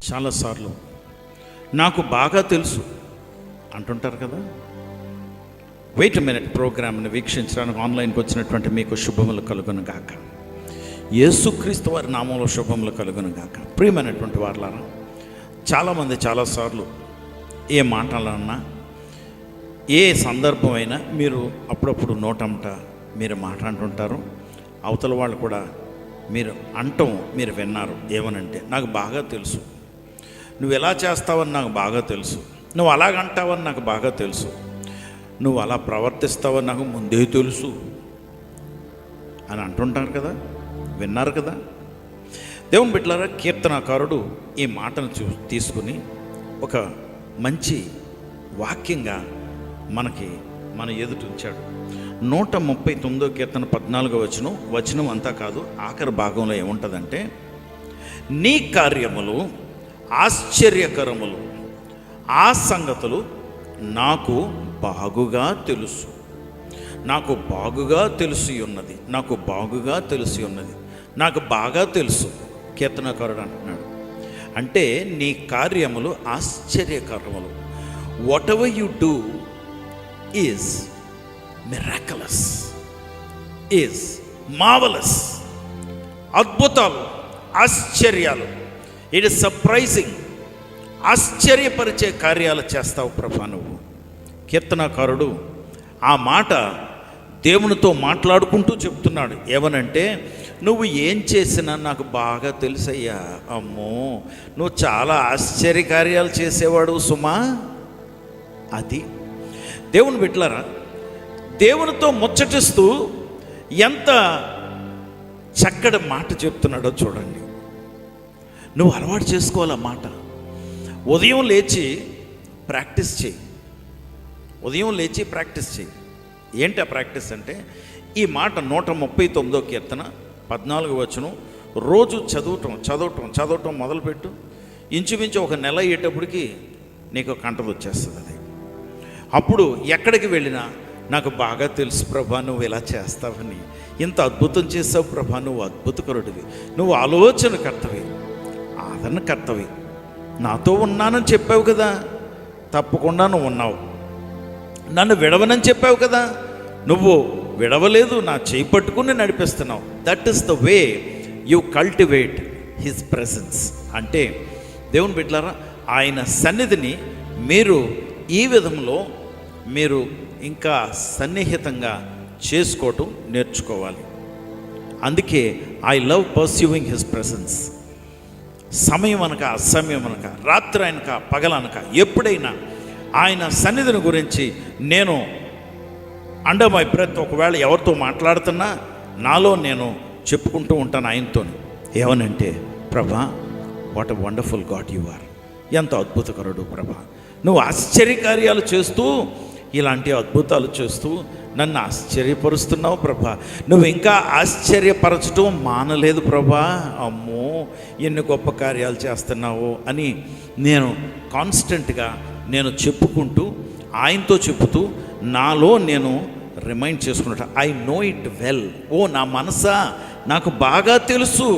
చాలాసార్లు నాకు బాగా తెలుసు అంటుంటారు కదా. వెయిట్ మినిట్ ప్రోగ్రామ్ని వీక్షించడానికి ఆన్లైన్కి వచ్చినటువంటి మీకు శుభములు కలుగును గాక. యేసుక్రీస్తు వారి నామంలో శుభములు కలుగును గాక. ప్రియమైనటువంటి వారులారా, చాలామంది చాలాసార్లు ఏ మాటలన్నా ఏ సందర్భమైనా మీరు అప్పుడప్పుడు నోటంట మీరు మాట్లాడుతుంటారు. అవతల వాళ్ళు కూడా మీరు అంటం మీరు విన్నారు. ఏమనంటే, నాకు బాగా తెలుసు, నువ్వు ఎలా చేస్తావని నాకు బాగా తెలుసు, నువ్వు అలాగంటావని నాకు బాగా తెలుసు, నువ్వు అలా ప్రవర్తిస్తావని నాకు ముందే తెలుసు అని అంటుంటారు కదా, విన్నారు కదా. దేవుని బిడ్డలారా, కీర్తనాకారుడు ఈ మాటను తీసుకుని ఒక మంచి వాక్యంగా మన ఎదుట ఉంచాడు. 139 కీర్తన 14వ వచనం అంతా కాదు, ఆఖరి భాగంలో ఏముంటుందంటే, నీ కార్యములు ఆశ్చర్యకరములు, ఆ సంగతులు నాకు బాగుగా తెలుసు, నాకు బాగుగా తెలిసి ఉన్నది, నాకు బాగుగా తెలిసి ఉన్నది, నాకు బాగా తెలుసు. కీర్తనకారుడు అంటున్నాడు, అంటే నీ కార్యములు ఆశ్చర్యకరములు. Whatever you do is miraculous, is marvelous. అద్భుతాలు, ఆశ్చర్యాలు, ఇట్ ఇస్ సర్ప్రైజింగ్. ఆశ్చర్యపరిచే కార్యాలు చేస్తావు ప్రభా నువ్వు. కీర్తనాకారుడు ఆ మాట దేవునితో మాట్లాడుకుంటూ చెప్తున్నాడు. ఏమనంటే, నువ్వు ఏం చేసినా నాకు బాగా తెలుసయ్యా. అమ్మో, నువ్వు చాలా ఆశ్చర్యకార్యాలు చేసేవాడు సుమా. అది దేవుని బిడ్డలారా, దేవునితో ముచ్చటిస్తూ ఎంత చక్కటి మాట చెప్తున్నాడో చూడండి. నువ్వు అలవాటు చేసుకోవాలి ఆ మాట. ఉదయం లేచి ప్రాక్టీస్ చేయి, ఉదయం లేచి ప్రాక్టీస్ చేయి. ఏంటి ఆ ప్రాక్టీస్ అంటే, ఈ మాట 139వ కీర్తన 14వ వచనం రోజు చదవటం మొదలుపెట్టు. ఇంచుమించు ఒక నెల అయ్యేటప్పటికి నీకు కంటది వచ్చేస్తుంది. అది అప్పుడు ఎక్కడికి వెళ్ళినా నాకు బాగా తెలుసు ప్రభా, నువ్వు ఇలా చేస్తావని, ఇంత అద్భుతం చేసావు ప్రభా, నువ్వు అద్భుతకరుడివి, నువ్వు ఆలోచనకర్తవి, ఆదరణకర్తవి, నాతో ఉన్నానని చెప్పావు కదా, తప్పకుండా నువ్వు ఉన్నావు. నన్ను విడవనని చెప్పావు కదా, నువ్వు విడవలేదు, నా చేయి పట్టుకుని నడిపిస్తున్నావు. That is the way you cultivate his presence. అంటే దేవుని బిడ్డలారా, ఆయన సన్నిధిని మీరు ఈ విధంలో మీరు ఇంకా సన్నిహితంగా చేసుకోవటం నేర్చుకోవాలి. అందుకే I love pursuing his presence. సమయం అనక అసమయం అనక, రాత్రి అనక పగలనక, ఎప్పుడైనా ఆయన సన్నిధిని గురించి నేను అండర్ మై బ్రెత్ ఒకవేళ ఎవరితో మాట్లాడుతున్నా నాలో నేను చెప్పుకుంటూ ఉంటాను ఆయనతో. ఏమనంటే, ప్రభా, what a wonderful God you are. ఎంత అద్భుతకరుడు ప్రభా, నువ్వు ఆశ్చర్యకార్యాలు చేస్తూ, ఇలాంటి అద్భుతాలు చేస్తూ నన్ను ఆశ్చర్యపరుస్తున్నావు ప్రభా. నువ్వు ఇంకా ఆశ్చర్యపరచడం మానలేదు ప్రభా. అమ్మో, ఎన్ని గొప్ప కార్యాలు చేస్తున్నావు అని నేను కాన్స్టెంట్గా నేను చెప్పుకుంటూ, ఆయనతో చెప్పుతూ, నాలో నేను రిమైండ్ చేసుకున్నట్టు, ఐ నో ఇట్ వెల్. ఓ నా మనసా, నాకు బాగా తెలుసు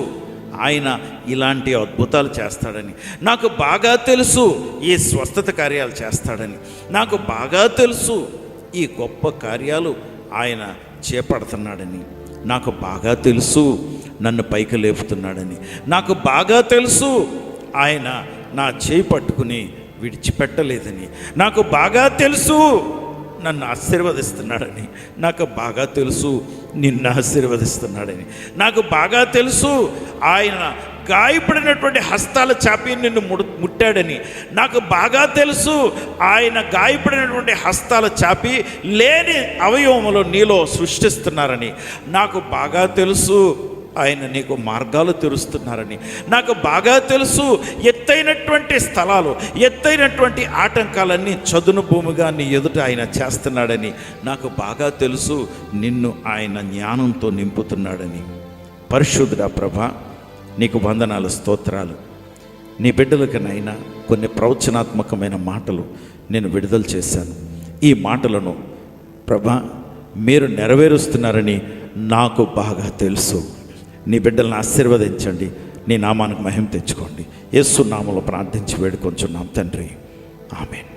ఆయన ఇలాంటి అద్భుతాలు చేస్తాడని, నాకు బాగా తెలుసు ఈ స్వస్థత కార్యాలు చేస్తాడని, నాకు బాగా తెలుసు ఈ గొప్ప కార్యాలు ఆయన చేపడుతున్నాడని, నాకు బాగా తెలుసు నన్ను పైకి లేపుతున్నాడని, నాకు బాగా తెలుసు ఆయన నా చేయి పట్టుకుని విడిచిపెట్టలేదని, నాకు బాగా తెలుసు నన్ను ఆశీర్వదిస్తున్నాడని, నాకు బాగా తెలుసు నిన్ను ఆశీర్వదిస్తున్నాడని, నాకు బాగా తెలుసు ఆయన గాయపడినటువంటి హస్తాల చాపి నిన్ను ముట్టాడని, నాకు బాగా తెలుసు ఆయన గాయపడినటువంటి హస్తాల చాపి లేని అవయవములు నీలో సృష్టిస్తున్నారని, నాకు బాగా తెలుసు ఆయన నీకు మార్గాలు తెరుస్తున్నారని, నాకు బాగా తెలుసు ఎత్తైనటువంటి స్థలాలు, ఎత్తైనటువంటి ఆటంకాలన్నీ చదును భూమిగా నీ ఎదుట ఆయన చేస్తున్నాడని, నాకు బాగా తెలుసు నిన్ను ఆయన జ్ఞానంతో నింపుతున్నాడని. పరిశుద్ధుడా ప్రభా, నీకు వందనాలు, స్తోత్రాలు. నీ బిడ్డలకనైనా కొన్ని ప్రవచనాత్మకమైన మాటలు నేను విడుదల చేశాను. ఈ మాటలను ప్రభా మీరు నెరవేరుస్తున్నారని నాకు బాగా తెలుసు. నీ బిడ్డలను ఆశీర్వదించండి, నీ నామానికి మహిమ తెచ్చుకోండి. యేసు నామములో ప్రార్థించి వేడుకొంచున్నాం తండ్రి, ఆమేన్.